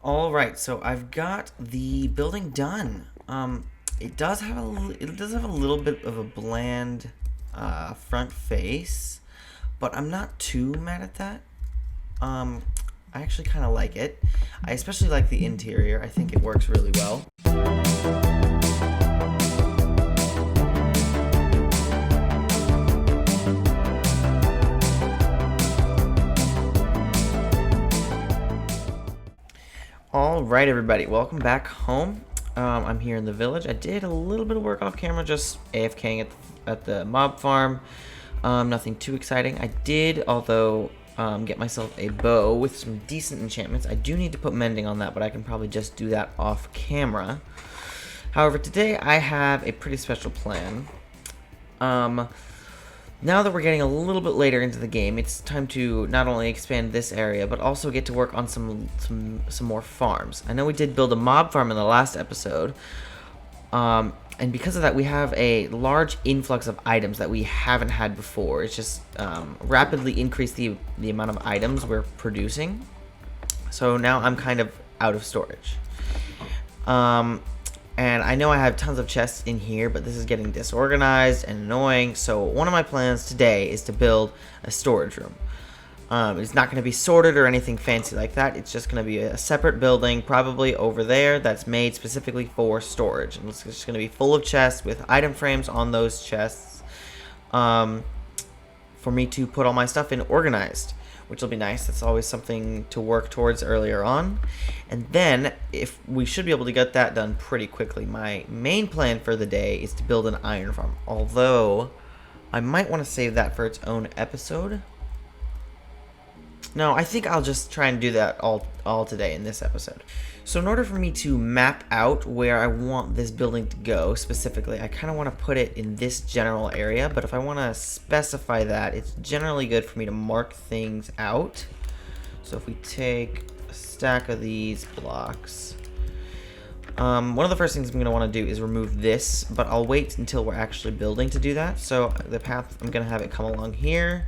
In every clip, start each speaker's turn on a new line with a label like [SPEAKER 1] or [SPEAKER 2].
[SPEAKER 1] All right, so I've got the building done. It does have a little bit of a bland front face, but I'm not too mad at that. Um, I actually kind of like it. I especially like the interior. I think it works really well. All right, everybody, welcome back home. I'm here in the village. I did a little bit of work off camera, just AFKing at the mob farm. Nothing too exciting. I did, although, get myself a bow with some decent enchantments. I do need to put mending on that, but I can probably just do that off camera. However, today I have a pretty special plan. Now that we're getting a little bit later into the game, it's time to not only expand this area, but also get to work on some more farms. I know we did build a mob farm in the last episode, and because of that, we have a large influx of items that we haven't had before. It's just rapidly increased the amount of items we're producing. So now I'm kind of out of storage. And I know I have tons of chests in here, but this is getting disorganized and annoying. So one of my plans today is to build a storage room. It's not going to be sorted or anything fancy like that. It's just going to be a separate building, probably over there, that's made specifically for storage. And it's just going to be full of chests with item frames on those chests for me to put all my stuff in organized, which will be nice. That's always something to work towards earlier on. And then, if we should be able to get that done pretty quickly. My main plan for the day is to build an iron farm, although I might want to save that for its own episode. No, I think I'll just try and do that all today in this episode. So in order for me to map out where I want this building to go specifically, I kind of want to put it in this general area, but if I want to specify that, it's generally good for me to mark things out. So if we take a stack of these blocks, one of the first things I'm going to want to do is remove this, but I'll wait until we're actually building to do that. So the path, I'm going to have it come along here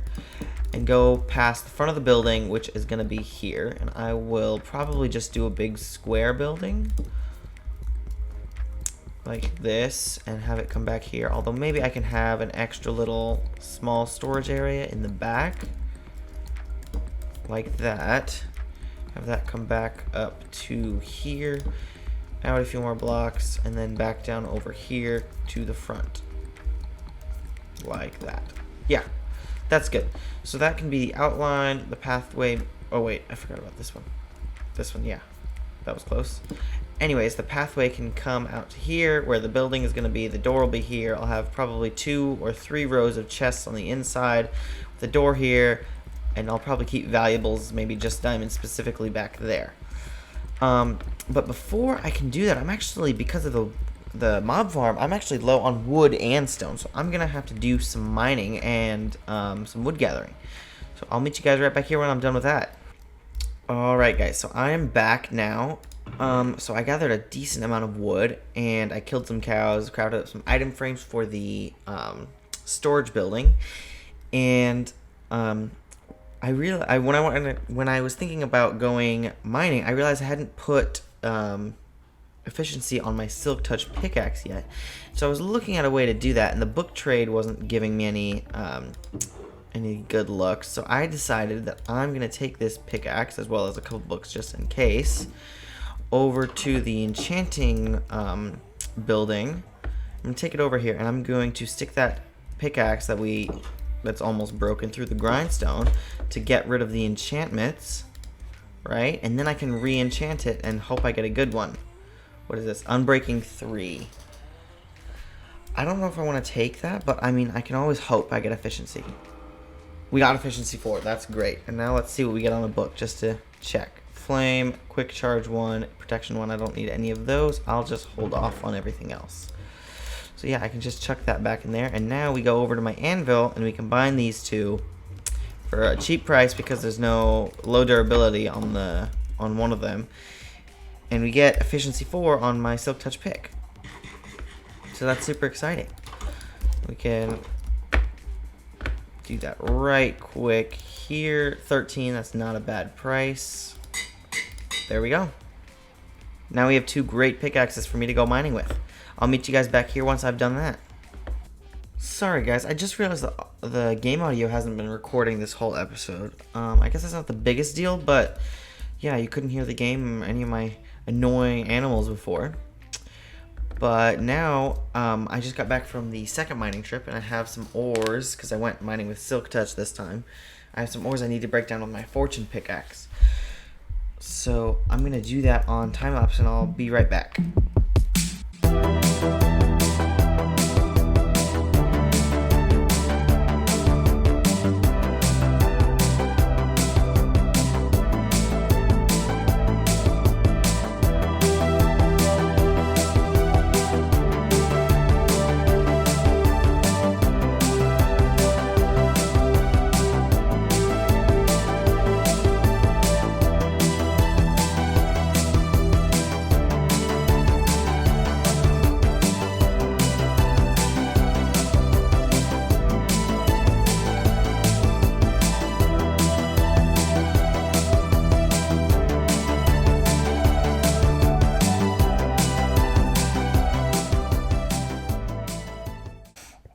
[SPEAKER 1] and go past the front of the building, which is going to be here. And I will probably just do a big square building like this and have it come back here. Although maybe I can have an extra little small storage area in the back like that. Have that come back up to here, out a few more blocks, and then back down over here to the front like that. Yeah, that's good. So that can be the outline, the pathway. Oh wait, I forgot about this one. This one, yeah, that was close. Anyways, the pathway can come out to here where the building is going to be. The door will be here. I'll have probably 2 or 3 rows of chests on the inside with the door here, and I'll probably keep valuables, maybe just diamonds specifically, back there. But before I can do that, I'm actually, because of the mob farm, I'm actually low on wood and stone, so I'm gonna have to do some mining and some wood gathering. So I'll meet you guys right back here when I'm done with that. Alright guys, so I am back now. So I gathered a decent amount of wood, and I killed some cows, crafted up some item frames for the storage building, and I realized when I was thinking about going mining, I realized I hadn't put efficiency on my silk touch pickaxe yet. So I was looking at a way to do that, and the book trade wasn't giving me any good luck. So I decided that I'm gonna take this pickaxe, as well as a couple books just in case, over to the enchanting building. I'm gonna take it over here, and I'm going to stick that pickaxe that's almost broken through the grindstone to get rid of the enchantments, right? And then I can re-enchant it and hope I get a good one. What is this? Unbreaking 3. I don't know if I want to take that, but I mean, I can always hope I get efficiency. We got efficiency 4. That's great. And now let's see what we get on the book just to check. Flame, quick charge 1, protection 1. I don't need any of those. I'll just hold off on everything else. So yeah, I can just chuck that back in there. And now we go over to my anvil and we combine these two for a cheap price because there's no low durability on one of them. And we get efficiency 4 on my silk touch pick. So that's super exciting. We can do that right quick here. 13, that's not a bad price. There we go. Now we have 2 great pickaxes for me to go mining with. I'll meet you guys back here once I've done that. Sorry guys, I just realized that the game audio hasn't been recording this whole episode. I guess that's not the biggest deal, but yeah, you couldn't hear the game or any of my annoying animals before. But now, I just got back from the second mining trip, and I have some ores, because I went mining with Silk Touch this time. I have some ores I need to break down with my fortune pickaxe. So, I'm going to do that on time-lapse, and I'll be right back.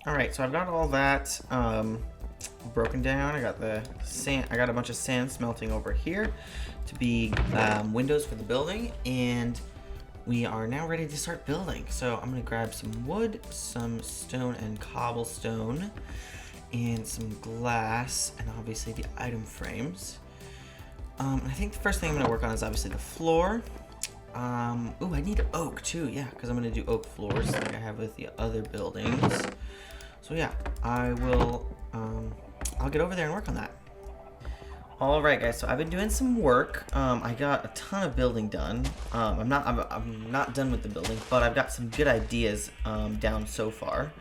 [SPEAKER 1] Alright, so I've got all that broken down. I got the sand. I got a bunch of sand smelting over here to be windows for the building, and we are now ready to start building. So I'm gonna grab some wood, some stone and cobblestone, and some glass, and obviously the item frames. I think the first thing I'm gonna work on is obviously the floor. Ooh, I need oak too, yeah, because I'm gonna do oak floors like I have with the other buildings. So yeah, I will, I'll get over there and work on that. Alright guys, so I've been doing some work. I got a ton of building done. I'm not done with the building, but I've got some good ideas down so far.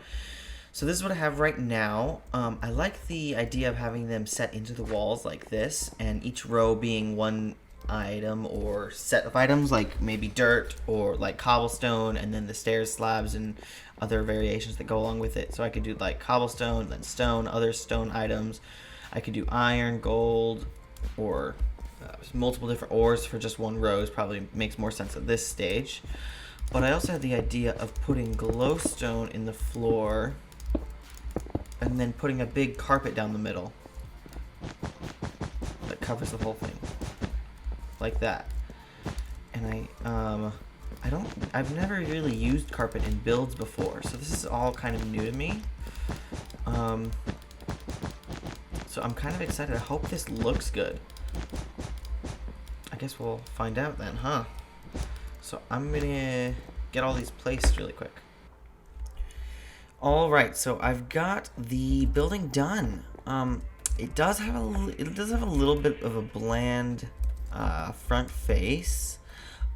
[SPEAKER 1] So this is what I have right now. I like the idea of having them set into the walls like this, and each row being one item or set of items, like maybe dirt or like cobblestone, and then the stairs, slabs, and other variations that go along with it. So I could do like cobblestone, then stone, other stone items. I could do iron, gold, or multiple different ores for just one row. Probably makes more sense at this stage. But I also had the idea of putting glowstone in the floor and then putting a big carpet down the middle that covers the whole thing. Like that. And I've never really used carpet in builds before, so this is all kind of new to me. So I'm kind of excited. I hope this looks good. I guess we'll find out then, huh? So I'm gonna get all these placed really quick. Alright, so I've got the building done. It does have a little bit of a bland front face,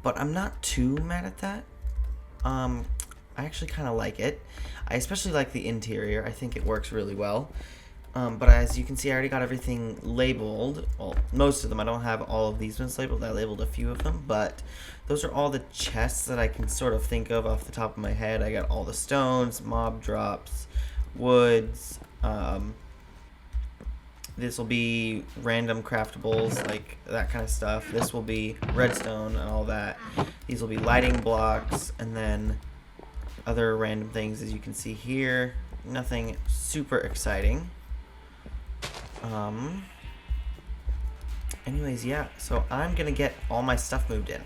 [SPEAKER 1] but I'm not too mad at that. I actually kind of like it. I especially like the interior. I think it works really well. But as you can see, I already got everything labeled. Well, most of them. I don't have all of these ones labeled. I labeled a few of them, but those are all the chests that I can sort of think of off the top of my head. I got all the stones, mob drops, woods. This will be random craftables, like that kind of stuff. This will be redstone and all that. These will be lighting blocks, and then other random things, as you can see here. Nothing super exciting. Anyways, yeah, so I'm gonna get all my stuff moved in.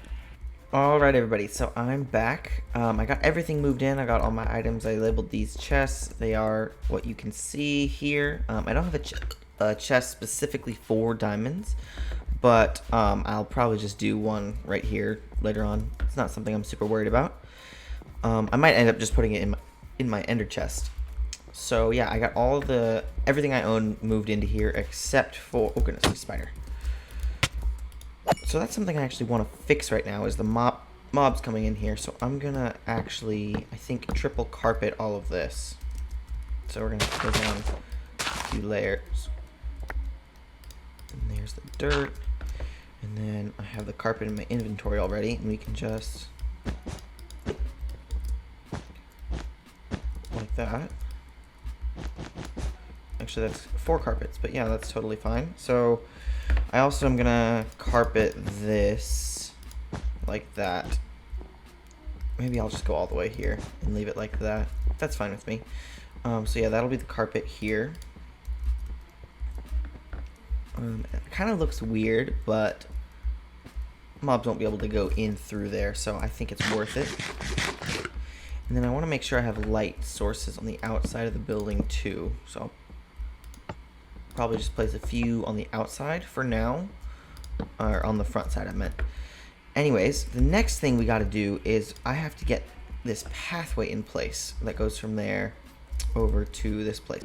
[SPEAKER 1] Alright everybody, so I'm back. I got everything moved in. I got all my items. I labeled these chests. They are what you can see here. I don't have a chest specifically for diamonds, but I'll probably just do one right here later on. It's not something I'm super worried about. I might end up just putting it in my ender chest. So yeah, I got everything I own moved into here except for, oh goodness, a spider. So that's something I actually want to fix right now, is the mobs coming in here. So I'm gonna actually, I think, triple carpet all of this. So we're gonna go down a few layers. And there's the dirt. And then I have the carpet in my inventory already, and we can just, like that. Actually, that's 4 carpets, but yeah, that's totally fine. So I also am gonna carpet this like that, maybe I'll just go all the way here and leave it like that. That's fine with me. So yeah, that'll be the carpet here. It kind of looks weird, but mobs won't be able to go in through there, so I think it's worth it. And then I want to make sure I have light sources on the outside of the building too, so I'll probably just place a few on the outside for now, or on the front side I meant. Anyways, the next thing we got to do is I have to get this pathway in place that goes from there over to this place.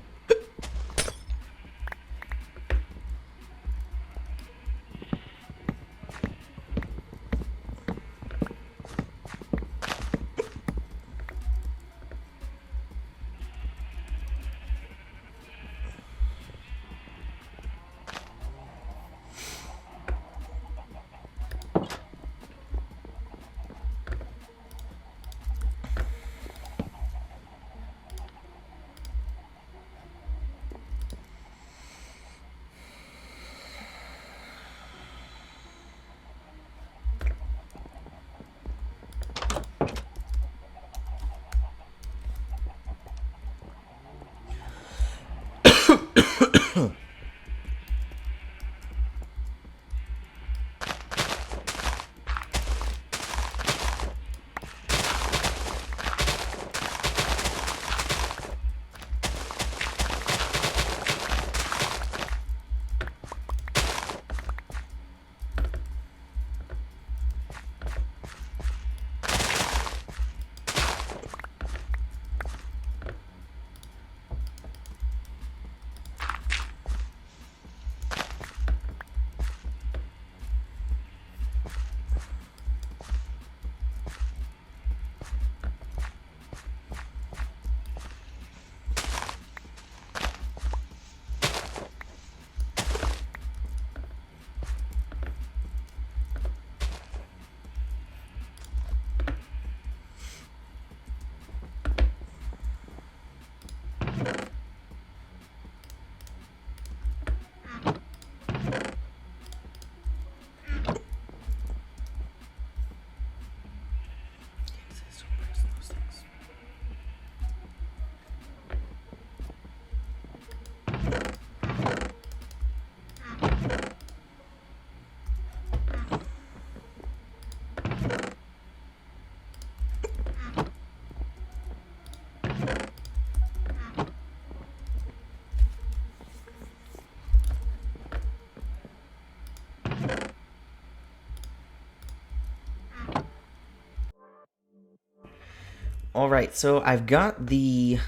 [SPEAKER 1] Alright, so I've got the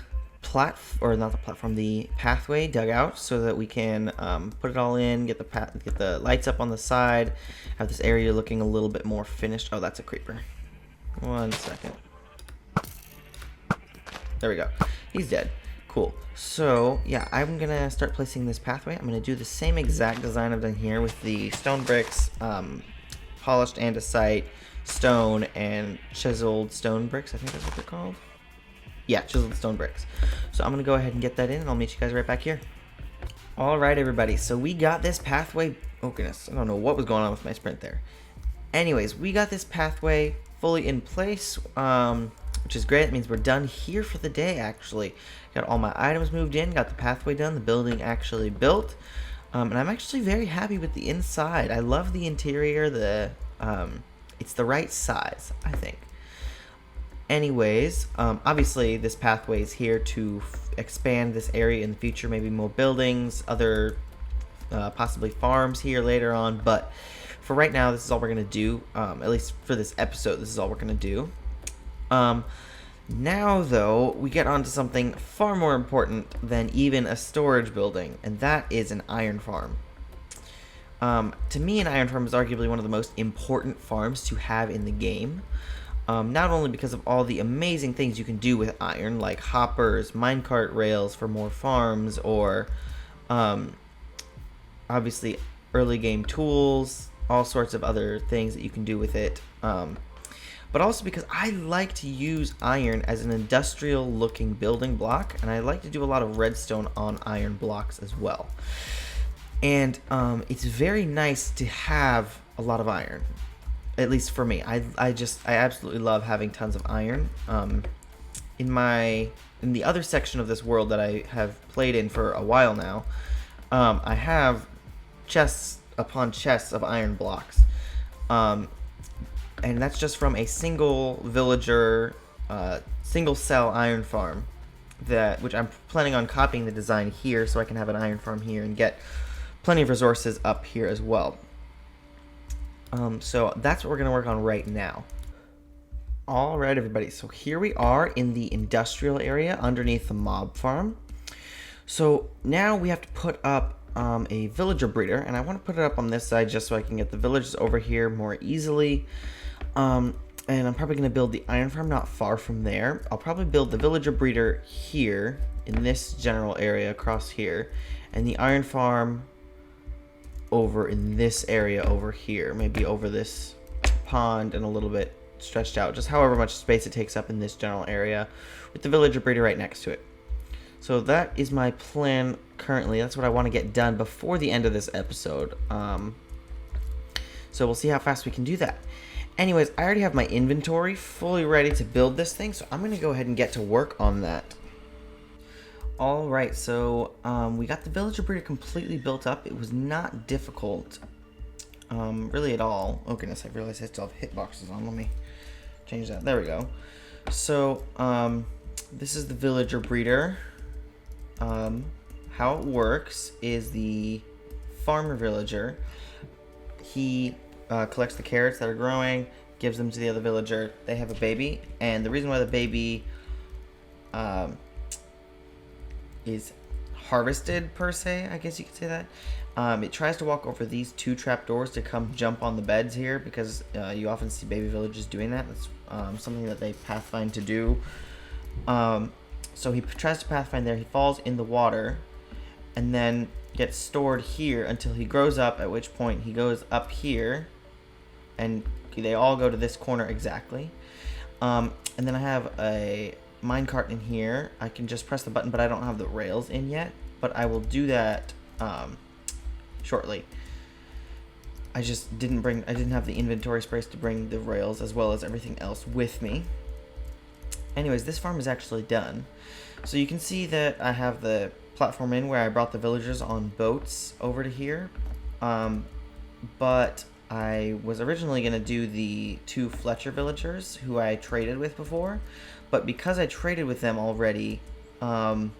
[SPEAKER 1] the pathway dug out so that we can put it all in, get the lights up on the side, have this area looking a little bit more finished. Oh, that's a creeper. 1 second. There we go. He's dead. Cool. So, yeah, I'm going to start placing this pathway. I'm going to do the same exact design I've done here with the stone bricks, polished andesite, stone, and chiseled stone bricks. I think that's what they're called. Yeah, chiseled stone bricks. So I'm going to go ahead and get that in, and I'll meet you guys right back here. Alright, everybody. So we got this pathway. Oh, goodness. I don't know what was going on with my sprint there. Anyways, we got this pathway fully in place, which is great. It means we're done here for the day, actually. Got all my items moved in, got the pathway done, the building actually built. And I'm actually very happy with the inside. I love the interior. It's the right size, I think. Anyways, obviously this pathway is here to expand this area in the future, maybe more buildings, other possibly farms here later on, but for right now this is all we're going to do, at least for this episode this is all we're going to do. Now though, we get onto something far more important than even a storage building, and that is an iron farm. To me, an iron farm is arguably one of the most important farms to have in the game. Not only because of all the amazing things you can do with iron, like hoppers, minecart rails for more farms, or obviously early game tools, all sorts of other things that you can do with it. But also because I like to use iron as an industrial looking building block, and I like to do a lot of redstone on iron blocks as well. And it's very nice to have a lot of iron. At least for me, I absolutely love having tons of iron. In the other section of this world that I have played in for a while now, I have chests upon chests of iron blocks, and that's just from a single villager, single cell iron farm, which I'm planning on copying the design here, so I can have an iron farm here and get plenty of resources up here as well. So that's what we're going to work on right now. Alright everybody, so here we are in the industrial area underneath the mob farm. So now we have to put up a villager breeder, and I want to put it up on this side just so I can get the villagers over here more easily. And I'm probably going to build the iron farm not far from there. I'll probably build the villager breeder here in this general area across here, and the iron farm over in this area over here, maybe over this pond and a little bit stretched out, just however much space it takes up in this general area, with the villager breeder right next to it. So that is my plan currently. That's what I want to get done before the end of this episode. So we'll see how fast we can do that. Anyways, I already have my inventory fully ready to build this thing, so I'm going to go ahead and get to work on that. Alright, so we got the villager breeder completely built up. It was not difficult, really at all. Oh goodness, I realized I still have hitboxes on. Let me change that. There we go. So, this is the villager breeder. How it works is the farmer villager, he collects the carrots that are growing, gives them to the other villager. They have a baby, and the reason why the baby is harvested, per se, I guess you could say that. It tries to walk over these two trapdoors to come jump on the beds here, because you often see baby villagers doing that. That's something that they pathfind to do. So he tries to pathfind there, he falls in the water, and then gets stored here until he grows up, at which point he goes up here, and they all go to this corner exactly. And then I have a minecart in here. I can just press the button, but I don't have the rails in yet, but I will do that shortly. I didn't have the inventory space to bring the rails as well as everything else with me. Anyways, this farm is actually done. So you can see that I have the platform in where I brought the villagers on boats over to here. But I was originally going to do the two Fletcher villagers who I traded with before. But because I traded with them already, one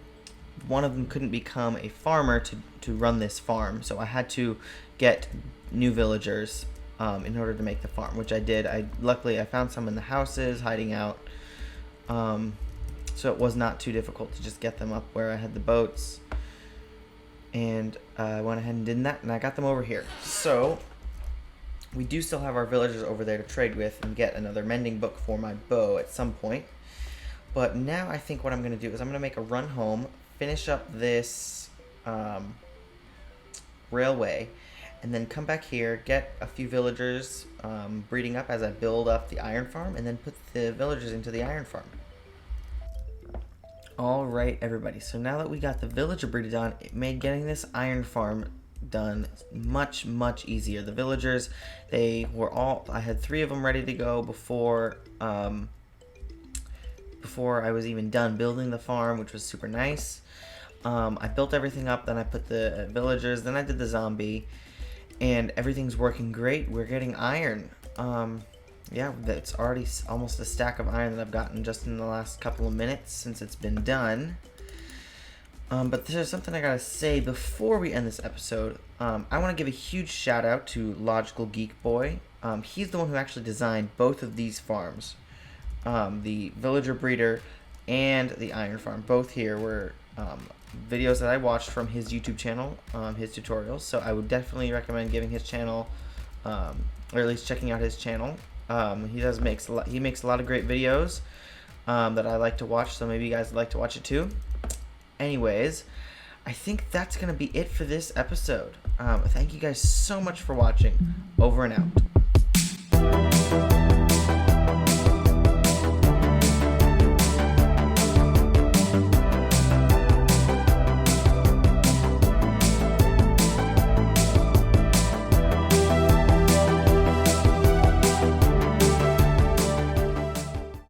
[SPEAKER 1] of them couldn't become a farmer to run this farm. So I had to get new villagers in order to make the farm, which I did. Luckily, I found some in the houses hiding out. So it was not too difficult to just get them up where I had the boats. And I went ahead and did that, and I got them over here. So we do still have our villagers over there to trade with and get another mending book for my bow at some point. But now I think what I'm going to do is I'm going to make a run home, finish up this railway, and then come back here, get a few villagers breeding up as I build up the iron farm, and then put the villagers into the iron farm. Alright everybody, so now that we got the villager breeder done, it made getting this iron farm done much easier. The villagers, I had 3 of them ready to go before I was even done building the farm, which was super nice. I built everything up, then I put the villagers, then I did the zombie, and everything's working great. We're getting iron. Yeah, that's already almost a stack of iron that I've gotten just in the last couple of minutes since it's been done. But there's something I gotta say before we end this episode. I want to give a huge shout out to LogicalGeekBoy. He's the one who actually designed both of these farms. The villager breeder and the iron farm. Both here were videos that I watched from his YouTube channel, his tutorials. So I would definitely recommend giving his channel, or at least checking out his channel. He makes a lot of great videos that I like to watch, so maybe you guys would like to watch it too. Anyways, I think that's going to be it for this episode. Thank you guys so much for watching. Over and out.